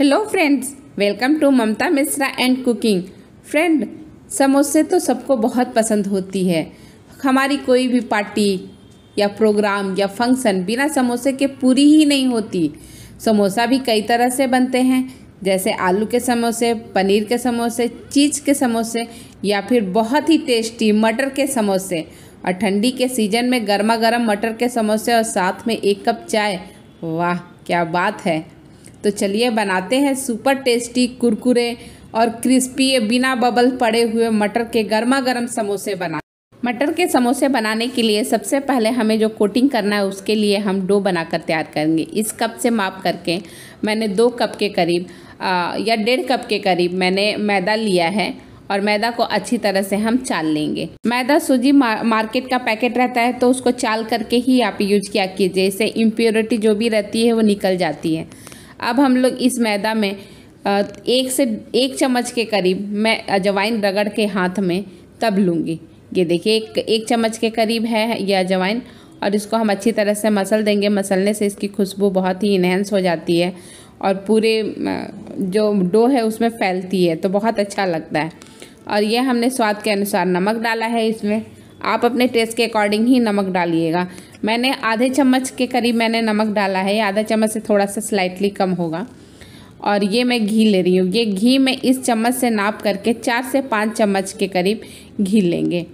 Hello friends, welcome to Mamta Mishra and cooking. Friend, समोसे तो सबको बहुत पसंद होती है। हमारी कोई भी पार्टी या प्रोग्राम या फंक्शन बिना समोसे के पूरी ही नहीं होती। समोसा भी कई तरह से बनते हैं, जैसे आलू के समोसे, पनीर के समोसे, चीज़ के समोसे या फिर बहुत ही टेस्टी मटर के समोसे। और ठंडी के सीज़न में गर्मा गर्म मटर के समोसे और साथ में 1 कप चाय, वाह क्या बात है। तो चलिए बनाते हैं सुपर टेस्टी, कुरकुरे और क्रिस्पी बिना बबल पड़े हुए मटर के गर्मा गर्म समोसे मटर के समोसे बनाने के लिए सबसे पहले हमें जो कोटिंग करना है उसके लिए हम डो बनाकर तैयार करेंगे। इस कप से माप करके मैंने 2 कप के करीब या 1.5 कप के करीब मैंने मैदा लिया है और मैदा को अच्छी तरह से हम चाल लेंगे। मैदा सूजी मार्केट का पैकेट रहता है तो उसको चाल करके ही आप यूज किया कीजिए, इससे इम्प्योरिटी जो भी रहती है वो निकल जाती है। अब हम लोग इस मैदा में 1 से 1 चम्मच के करीब मैं अजवाइन रगड़ के हाथ में तब लूँगी। ये देखिए 1 चम्मच के करीब है यह अजवाइन, और इसको हम अच्छी तरह से मसल देंगे। मसलने से इसकी खुशबू बहुत ही इन्हेंस हो जाती है और पूरे जो डो है उसमें फैलती है तो बहुत अच्छा लगता है। और यह हमने स्वाद के अनुसार नमक डाला है, इसमें आप अपने टेस्ट के अकॉर्डिंग ही नमक डालिएगा। मैंने आधे चम्मच के करीब मैंने नमक डाला है, आधा चम्मच से थोड़ा सा स्लाइटली कम होगा। और ये मैं घी ले रही हूँ। ये घी में इस चम्मच से नाप करके 4 से 5 चम्मच के करीब घी लेंगे।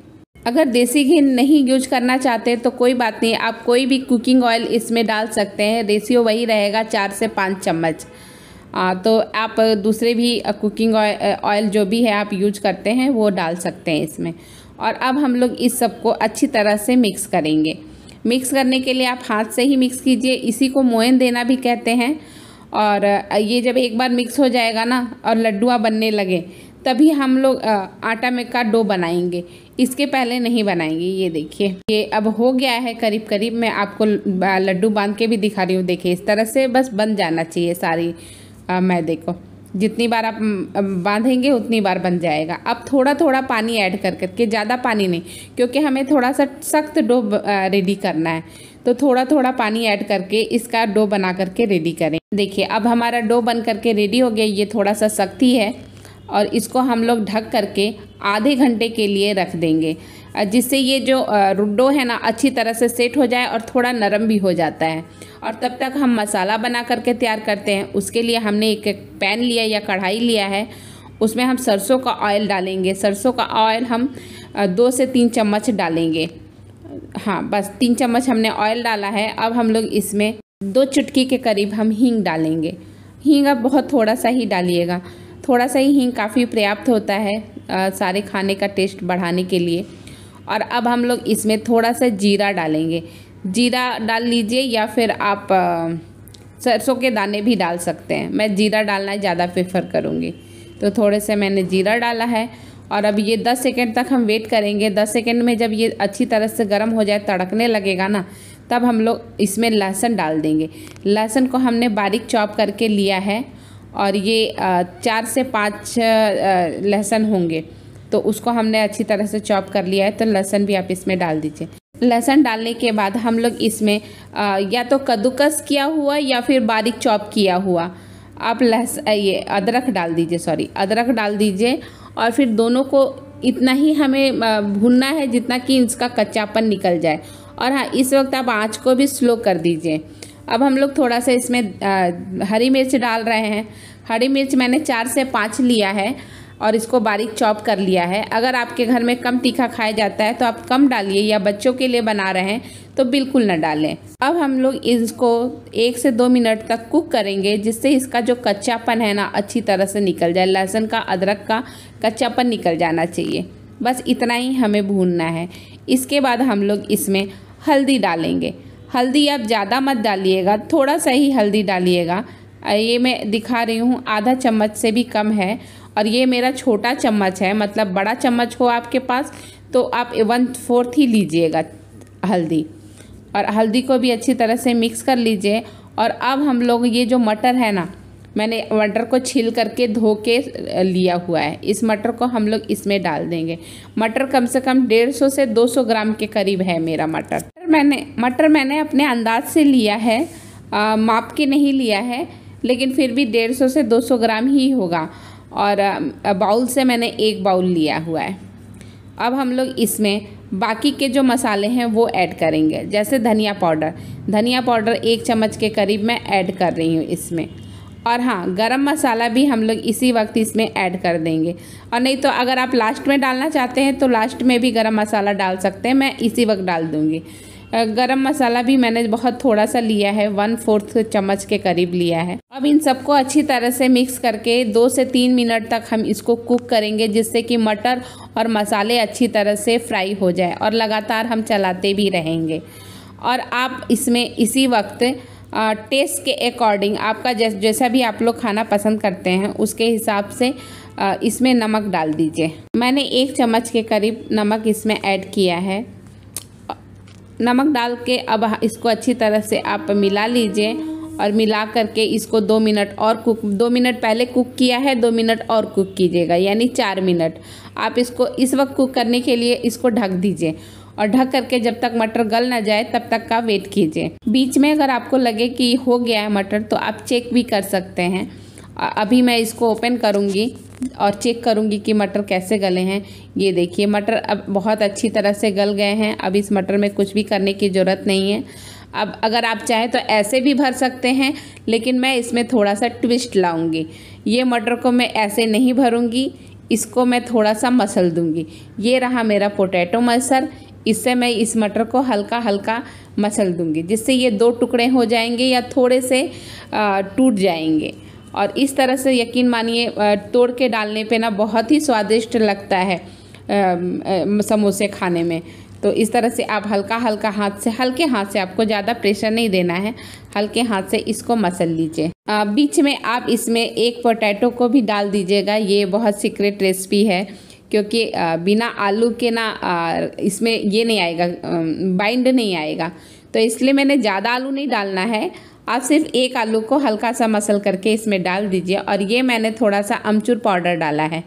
अगर देसी घी नहीं यूज करना चाहते तो कोई बात नहीं, आप कोई भी कुकिंग ऑयल इसमें डाल सकते हैं। रेशियो वही रहेगा 4 से 5 चम्मच। तो आप दूसरे भी कुकिंग ऑयल जो भी है आप यूज करते हैं वो डाल सकते हैं इसमें। और अब हम लोग इस सब को अच्छी तरह से मिक्स करेंगे। मिक्स करने के लिए आप हाथ से ही मिक्स कीजिए, इसी को मोयन देना भी कहते हैं। और ये जब एक बार मिक्स हो जाएगा ना और लड्डुआँ बनने लगे तभी हम लोग आटा में का डो बनाएंगे, इसके पहले नहीं बनाएंगे। ये देखिए ये अब हो गया है करीब करीब। मैं आपको लड्डू बांध के भी दिखा रही हूँ। देखिए इस तरह से बस बन जाना चाहिए सारी मैदे को। जितनी बार आप बांधेंगे उतनी बार बन जाएगा। अब थोड़ा थोड़ा पानी ऐड कर करके, ज़्यादा पानी नहीं, क्योंकि हमें थोड़ा सा सख्त डो रेडी करना है, तो थोड़ा थोड़ा पानी ऐड करके इसका डो बना करके रेडी करें। देखिए अब हमारा डो बन करके रेडी हो गया। ये थोड़ा सा सख्त ही है और इसको हम लोग ढक करके आधे घंटे के लिए रख देंगे, जिससे ये जो डो है ना अच्छी तरह से सेट हो जाए और थोड़ा नरम भी हो जाता है। और तब तक हम मसाला बना करके तैयार करते हैं। उसके लिए हमने एक पैन लिया या कढ़ाई लिया है, उसमें हम सरसों का ऑयल डालेंगे। सरसों का ऑयल हम 2 से 3 चम्मच डालेंगे। हाँ बस 3 चम्मच हमने ऑयल डाला है। अब हम लोग इसमें 2 चुटकी के करीब हम हींग डालेंगे। हींग अब बहुत थोड़ा सा ही डालिएगा, थोड़ा सा ही हींग काफ़ी पर्याप्त होता है सारे खाने का टेस्ट बढ़ाने के लिए। और अब हम लोग इसमें थोड़ा सा जीरा डालेंगे। जीरा डाल लीजिए या फिर आप सरसों के दाने भी डाल सकते हैं। मैं जीरा डालना ज़्यादा प्रेफर करूँगी, तो थोड़े से मैंने जीरा डाला है। और अब ये 10 सेकंड तक हम वेट करेंगे। 10 सेकंड में जब ये अच्छी तरह से गर्म हो जाए, तड़कने लगेगा ना, तब हम लोग इसमें लहसुन डाल देंगे। लहसुन को हमने बारीक चॉप करके लिया है और ये 4 से 5 लहसुन होंगे, तो उसको हमने अच्छी तरह से चॉप कर लिया है। तो लहसुन भी आप इसमें डाल दीजिए। लहसुन डालने के बाद हम लोग इसमें या तो कद्दूकस किया हुआ या फिर बारीक चॉप किया हुआ आप ये अदरक डाल दीजिए, अदरक डाल दीजिए। और फिर दोनों को इतना ही हमें भूनना है जितना कि इसका कच्चापन निकल जाए। और हाँ, इस वक्त आप आँच को भी स्लो कर दीजिए। अब हम लोग थोड़ा सा इसमें हरी मिर्च डाल रहे हैं। हरी मिर्च मैंने 4 से 5 लिया है और इसको बारीक चॉप कर लिया है। अगर आपके घर में कम तीखा खाया जाता है तो आप कम डालिए, या बच्चों के लिए बना रहे हैं तो बिल्कुल ना डालें। अब हम लोग इसको 1 से 2 मिनट तक कुक करेंगे, जिससे इसका जो कच्चापन है ना अच्छी तरह से निकल जाए। लहसुन का, अदरक का कच्चापन निकल जाना चाहिए। बस इतना ही हमें भूनना है। इसके बाद हम लोग इसमें हल्दी डालेंगे। हल्दी आप ज़्यादा मत डालिएगा, थोड़ा सा ही हल्दी डालिएगा। ये मैं दिखा रही हूँ, आधा चम्मच से भी कम है। और ये मेरा छोटा चम्मच है, मतलब बड़ा चम्मच हो आपके पास तो आप 1/4 ही लीजिएगा हल्दी। और हल्दी को भी अच्छी तरह से मिक्स कर लीजिए। और अब हम लोग ये जो मटर है ना, मैंने मटर को छील करके धो के लिया हुआ है, इस मटर को हम लोग इसमें डाल देंगे। मटर कम से कम 150 से 200 ग्राम के करीब है मेरा मटर मैंने अपने अंदाज से लिया है, माप के नहीं लिया है। लेकिन फिर भी 150 से 200 ग्राम ही होगा। और बाउल से मैंने 1 बाउल लिया हुआ है। अब हम लोग इसमें बाकी के जो मसाले हैं वो ऐड करेंगे। जैसे धनिया पाउडर 1 चम्मच के करीब मैं ऐड कर रही हूँ इसमें। और हाँ, गरम मसाला भी हम लोग इसी वक्त इसमें ऐड कर देंगे। और नहीं तो अगर आप लास्ट में डालना चाहते हैं तो लास्ट में भी गरम मसाला डाल सकते हैं, मैं इसी वक्त डाल दूँगी। गरम मसाला भी मैंने बहुत थोड़ा सा लिया है, 1/4 चम्मच के करीब लिया है। अब इन सबको अच्छी तरह से मिक्स करके 2 से 3 मिनट तक हम इसको कुक करेंगे, जिससे कि मटर और मसाले अच्छी तरह से फ्राई हो जाए। और लगातार हम चलाते भी रहेंगे। और आप इसमें इसी वक्त टेस्ट के अकॉर्डिंग आपका जैसा भी आप लोग खाना पसंद करते हैं उसके हिसाब से इसमें नमक डाल दीजिए। मैंने 1 चम्मच के करीब नमक इसमें ऐड किया है। नमक डाल के अब इसको अच्छी तरह से आप मिला लीजिए। और मिला करके इसको 2 मिनट और 2 मिनट पहले कुक किया है, 2 मिनट और कुक कीजिएगा, यानी 4 मिनट। आप इसको इस वक्त कुक करने के लिए इसको ढक दीजिए। और ढक करके जब तक मटर गल ना जाए तब तक का वेट कीजिए। बीच में अगर आपको लगे कि हो गया है मटर तो आप चेक भी कर सकते हैं। अभी मैं इसको ओपन करूँगी और चेक करूँगी कि मटर कैसे गले हैं। ये देखिए, मटर अब बहुत अच्छी तरह से गल गए हैं। अब इस मटर में कुछ भी करने की ज़रूरत नहीं है। अब अगर आप चाहें तो ऐसे भी भर सकते हैं, लेकिन मैं इसमें थोड़ा सा ट्विस्ट लाऊंगी। ये मटर को मैं ऐसे नहीं भरूंगी, इसको मैं थोड़ा सा मसल दूंगी। ये रहा मेरा पोटैटो मसर। इससे मैं इस मटर को हल्का हल्का मसल दूंगी, जिससे ये 2 टुकड़े हो जाएंगे या थोड़े से टूट जाएंगे। और इस तरह से यकीन मानिए तोड़ के डालने पे ना बहुत ही स्वादिष्ट लगता है समोसे खाने में। तो इस तरह से आप हल्के हाथ से, आपको ज़्यादा प्रेशर नहीं देना है, हल्के हाथ से इसको मसल लीजिए। बीच में आप इसमें 1 पोटैटो को भी डाल दीजिएगा। ये बहुत सीक्रेट रेसिपी है, क्योंकि बिना आलू के ना इसमें ये नहीं आएगा, बाइंड नहीं आएगा। तो इसलिए मैंने ज़्यादा आलू नहीं डालना है। आप सिर्फ 1 आलू को हल्का सा मसल करके इसमें डाल दीजिए। और ये मैंने थोड़ा सा अमचूर पाउडर डाला है,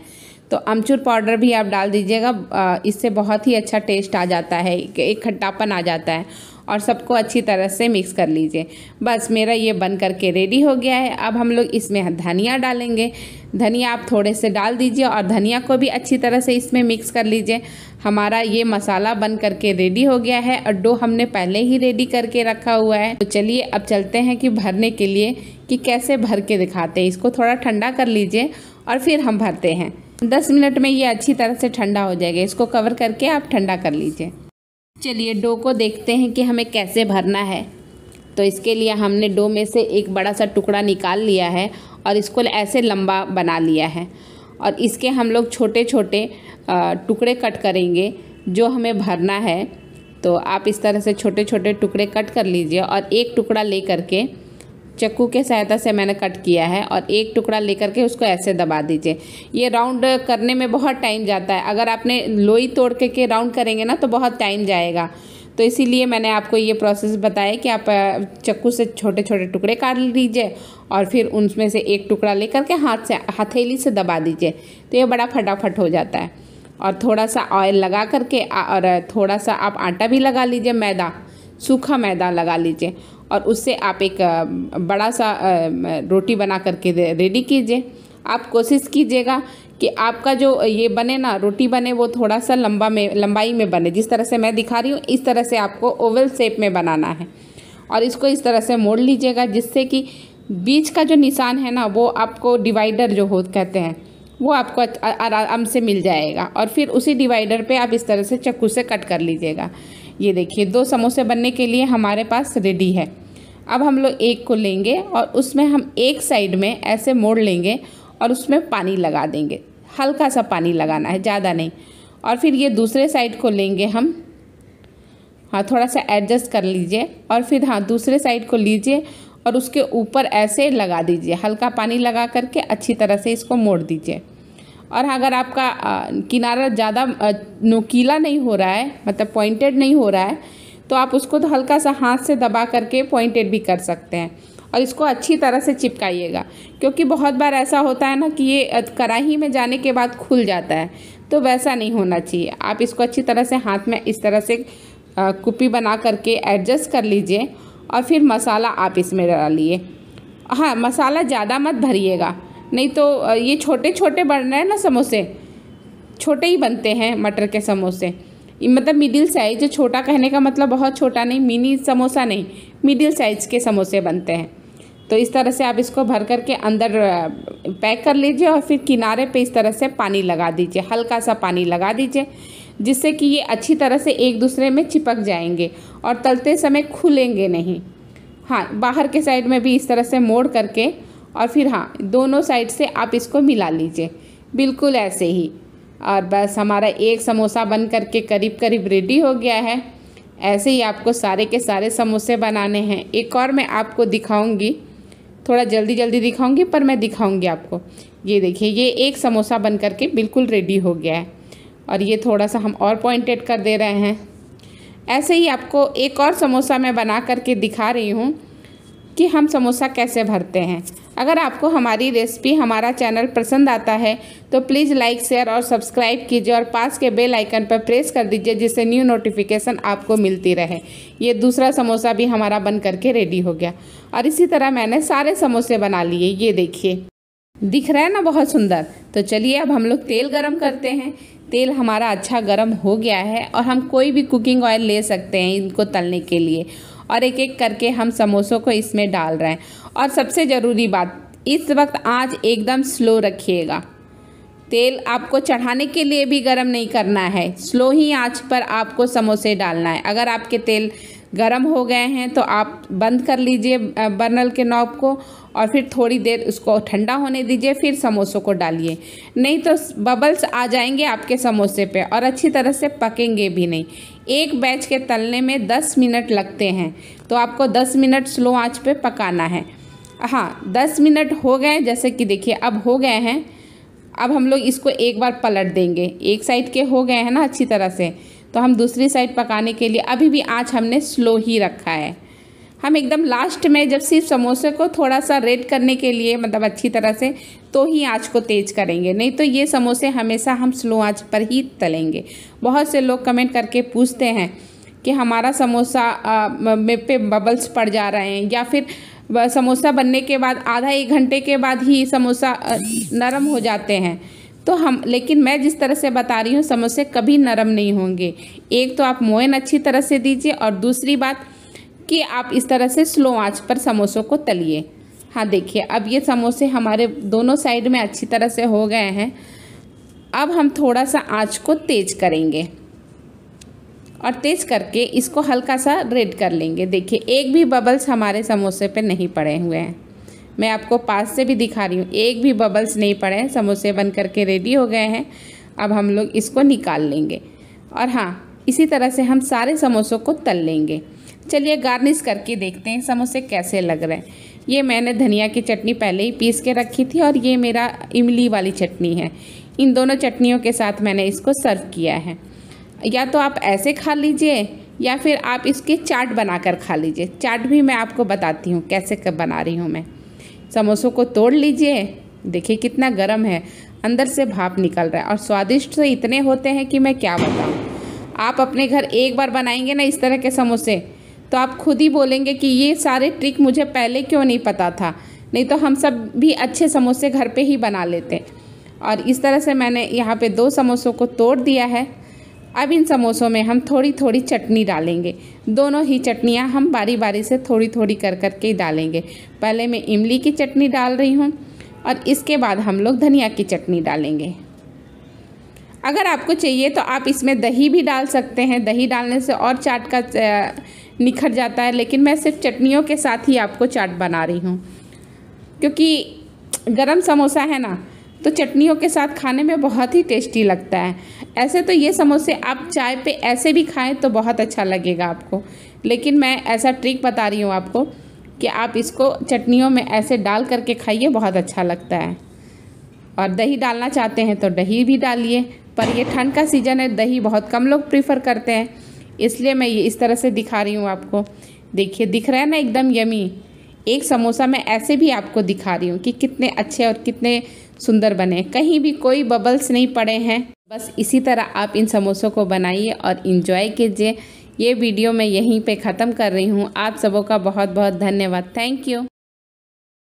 तो अमचूर पाउडर भी आप डाल दीजिएगा। इससे बहुत ही अच्छा टेस्ट आ जाता है, एक खट्टापन आ जाता है। और सबको अच्छी तरह से मिक्स कर लीजिए। बस मेरा ये बन करके रेडी हो गया है। अब हम लोग इसमें धनिया डालेंगे। धनिया आप थोड़े से डाल दीजिए और धनिया को भी अच्छी तरह से इसमें मिक्स कर लीजिए। हमारा ये मसाला बन करके रेडी हो गया है और डो हमने पहले ही रेडी करके रखा हुआ है। तो चलिए अब चलते हैं कि भरने के लिए कि कैसे भर के दिखाते हैं। इसको थोड़ा ठंडा कर लीजिए और फिर हम भरते हैं। 10 मिनट में ये अच्छी तरह से ठंडा हो जाएगा। इसको कवर करके आप ठंडा कर लीजिए। चलिए डो को देखते हैं कि हमें कैसे भरना है। तो इसके लिए हमने डो में से एक बड़ा सा टुकड़ा निकाल लिया है और इसको ऐसे लंबा बना लिया है। और इसके हम लोग छोटे छोटे टुकड़े कट करेंगे जो हमें भरना है। तो आप इस तरह से छोटे छोटे टुकड़े कट कर लीजिए। और एक टुकड़ा ले करके चाकू के सहायता से मैंने कट किया है और एक टुकड़ा लेकर के उसको ऐसे दबा दीजिए। ये राउंड करने में बहुत टाइम जाता है। अगर आपने लोई तोड़ के राउंड करेंगे ना तो बहुत टाइम जाएगा। तो इसीलिए मैंने आपको ये प्रोसेस बताया कि आप चाकू से छोटे छोटे टुकड़े काट लीजिए और फिर उनमें से एक टुकड़ा लेकर के हथेली से दबा दीजिए। तो ये बड़ा फटाफट हो जाता है। और थोड़ा सा ऑयल लगा करके और थोड़ा सा आप आटा भी लगा लीजिए, मैदा, सूखा मैदा लगा लीजिए। और उससे आप एक बड़ा सा रोटी बना करके रेडी कीजिए। आप कोशिश कीजिएगा कि आपका जो ये बने ना, रोटी बने, वो थोड़ा सा लंबाई में बने। जिस तरह से मैं दिखा रही हूँ इस तरह से आपको ओवल शेप में बनाना है। और इसको इस तरह से मोड़ लीजिएगा जिससे कि बीच का जो निशान है ना वो आपको डिवाइडर जो हो कहते हैं वो आपको आराम से मिल जाएगा। और फिर उसी डिवाइडर पे आप इस तरह से चाकू से कट कर लीजिएगा। ये देखिए 2 समोसे बनने के लिए हमारे पास रेडी है। अब हम लोग एक को लेंगे और उसमें हम एक साइड में ऐसे मोड़ लेंगे और उसमें पानी लगा देंगे। हल्का सा पानी लगाना है, ज़्यादा नहीं। और फिर ये दूसरे साइड को लेंगे हम, हाँ थोड़ा सा एडजस्ट कर लीजिए। और फिर हाँ दूसरे साइड को लीजिए और उसके ऊपर ऐसे लगा दीजिए। हल्का पानी लगा करके अच्छी तरह से इसको मोड़ दीजिए। और अगर आपका किनारा ज़्यादा नोकीला नहीं हो रहा है, मतलब पॉइंटेड नहीं हो रहा है, तो आप उसको तो हल्का सा हाथ से दबा करके पॉइंटेड भी कर सकते हैं। और इसको अच्छी तरह से चिपकाइएगा, क्योंकि बहुत बार ऐसा होता है ना कि ये कढ़ाई में जाने के बाद खुल जाता है, तो वैसा नहीं होना चाहिए। आप इसको अच्छी तरह से हाथ में इस तरह से कुप्पी बना करके एडजस्ट कर लीजिए। और फिर मसाला आप इसमें डालिए हाँ, मसाला ज़्यादा मत भरिएगा, नहीं तो ये छोटे छोटे बन रहे हैं ना समोसे, छोटे ही बनते हैं मटर के समोसे। मतलब मिडिल साइज, छोटा कहने का मतलब बहुत छोटा नहीं, मिनी समोसा नहीं, मिडिल साइज़ के समोसे बनते हैं। तो इस तरह से आप इसको भर करके अंदर पैक कर लीजिए और फिर किनारे पे इस तरह से पानी लगा दीजिए, हल्का सा पानी लगा दीजिए, जिससे कि ये अच्छी तरह से एक दूसरे में चिपक जाएंगे और तलते समय खुलेंगे नहीं। हाँ, बाहर के साइड में भी इस तरह से मोड़ करके और फिर हाँ, दोनों साइड से आप इसको मिला लीजिए, बिल्कुल ऐसे ही। और बस हमारा एक समोसा बन करके करीब करीब रेडी हो गया है। ऐसे ही आपको सारे के सारे समोसे बनाने हैं। एक और मैं आपको दिखाऊंगी, थोड़ा जल्दी जल्दी दिखाऊंगी पर मैं दिखाऊंगी आपको। ये देखिए, ये एक समोसा बन करके बिल्कुल रेडी हो गया है और ये थोड़ा सा हम और पॉइंटेड कर दे रहे हैं। ऐसे ही आपको एक और समोसा मैं बना करके दिखा रही हूँ कि हम समोसा कैसे भरते हैं। अगर आपको हमारी रेसिपी, हमारा चैनल पसंद आता है तो प्लीज़ लाइक, शेयर और सब्सक्राइब कीजिए और पास के बेल आइकन पर प्रेस कर दीजिए, जिससे न्यू नोटिफिकेशन आपको मिलती रहे। ये दूसरा समोसा भी हमारा बन करके रेडी हो गया और इसी तरह मैंने सारे समोसे बना लिए। ये देखिए, दिख रहा है ना, बहुत सुंदर। तो चलिए अब हम लोग तेल गरम करते हैं। तेल हमारा अच्छा गरम हो गया है और हम कोई भी कुकिंग ऑयल ले सकते हैं इनको तलने के लिए। और एक एक करके हम समोसों को इसमें डाल रहे हैं। और सबसे ज़रूरी बात, इस वक्त आंच एकदम स्लो रखिएगा। तेल आपको चढ़ाने के लिए भी गरम नहीं करना है, स्लो ही आंच पर आपको समोसे डालना है। अगर आपके तेल गरम हो गए हैं तो आप बंद कर लीजिए बर्नल के नॉब को और फिर थोड़ी देर उसको ठंडा होने दीजिए, फिर समोसों को डालिए, नहीं तो बबल्स आ जाएंगे आपके समोसे पे और अच्छी तरह से पकेंगे भी नहीं। एक बैच के तलने में 10 मिनट लगते हैं, तो आपको 10 मिनट स्लो आंच पे पकाना है। हाँ, 10 मिनट हो गए, जैसे कि देखिए अब हो गए हैं। अब हम लोग इसको एक बार पलट देंगे। एक साइड के हो गए हैं ना अच्छी तरह से, तो हम दूसरी साइड पकाने के लिए अभी भी आंच हमने स्लो ही रखा है। हम एकदम लास्ट में जब सिर्फ समोसे को थोड़ा सा रेड करने के लिए, मतलब अच्छी तरह से, तो ही आंच को तेज़ करेंगे, नहीं तो ये समोसे हमेशा हम स्लो आंच पर ही तलेंगे। बहुत से लोग कमेंट करके पूछते हैं कि हमारा समोसा में पे बबल्स पड़ जा रहे हैं, या फिर समोसा बनने के बाद आधा एक घंटे के बाद ही समोसा नरम हो जाते हैं। तो लेकिन मैं जिस तरह से बता रही हूँ, समोसे कभी नरम नहीं होंगे। एक तो आप मोयन अच्छी तरह से दीजिए और दूसरी बात कि आप इस तरह से स्लो आंच पर समोसों को तलिए। हाँ देखिए, अब ये समोसे हमारे दोनों साइड में अच्छी तरह से हो गए हैं। अब हम थोड़ा सा आंच को तेज़ करेंगे और तेज़ करके इसको हल्का सा रेड कर लेंगे। देखिए, एक भी बबल्स हमारे समोसे पे नहीं पड़े हुए हैं। मैं आपको पास से भी दिखा रही हूँ, एक भी बबल्स नहीं पड़े हैं। समोसे बन करके रेडी हो गए हैं। अब हम लोग इसको निकाल लेंगे और हाँ, इसी तरह से हम सारे समोसों को तल लेंगे। चलिए गार्निश करके देखते हैं समोसे कैसे लग रहे हैं। ये मैंने धनिया की चटनी पहले ही पीस के रखी थी और ये मेरा इमली वाली चटनी है। इन दोनों चटनियों के साथ मैंने इसको सर्व किया है। या तो आप ऐसे खा लीजिए या फिर आप इसके चाट बनाकर खा लीजिए। चाट भी मैं आपको बताती हूँ कैसे कब बना रही हूँ मैं। समोसों को तोड़ लीजिए, देखिए कितना गर्म है, अंदर से भाप निकल रहा है और स्वादिष्ट तो इतने होते हैं कि मैं क्या बताऊँ। आप अपने घर एक बार बनाएंगे ना इस तरह के समोसे, तो आप खुद ही बोलेंगे कि ये सारे ट्रिक मुझे पहले क्यों नहीं पता था, नहीं तो हम सब भी अच्छे समोसे घर पे ही बना लेते। और इस तरह से मैंने यहाँ पे 2 समोसों को तोड़ दिया है। अब इन समोसों में हम थोड़ी थोड़ी चटनी डालेंगे। दोनों ही चटनियाँ हम बारी बारी से थोड़ी थोड़ी कर के डालेंगे। पहले मैं इमली की चटनी डाल रही हूँ और इसके बाद हम लोग धनिया की चटनी डालेंगे। अगर आपको चाहिए तो आप इसमें दही भी डाल सकते हैं, दही डालने से और चाट का निखर जाता है, लेकिन मैं सिर्फ चटनियों के साथ ही आपको चाट बना रही हूँ, क्योंकि गरम समोसा है ना, तो चटनियों के साथ खाने में बहुत ही टेस्टी लगता है। ऐसे तो ये समोसे आप चाय पे ऐसे भी खाएं तो बहुत अच्छा लगेगा आपको, लेकिन मैं ऐसा ट्रिक बता रही हूँ आपको कि आप इसको चटनियों में ऐसे डाल करके खाइए, बहुत अच्छा लगता है। और दही डालना चाहते हैं तो दही भी डालिए, पर ये ठंड का सीज़न है, दही बहुत कम लोग प्रीफर करते हैं, इसलिए मैं ये इस तरह से दिखा रही हूँ आपको। देखिए, दिख रहा है ना एकदम यमी। एक समोसा मैं ऐसे भी आपको दिखा रही हूँ कि कितने अच्छे और कितने सुंदर बने, कहीं भी कोई बबल्स नहीं पड़े हैं। बस इसी तरह आप इन समोसों को बनाइए और इन्जॉय कीजिए। ये वीडियो मैं यहीं पे ख़त्म कर रही हूँ। आप सबों का बहुत बहुत धन्यवाद। Thank you.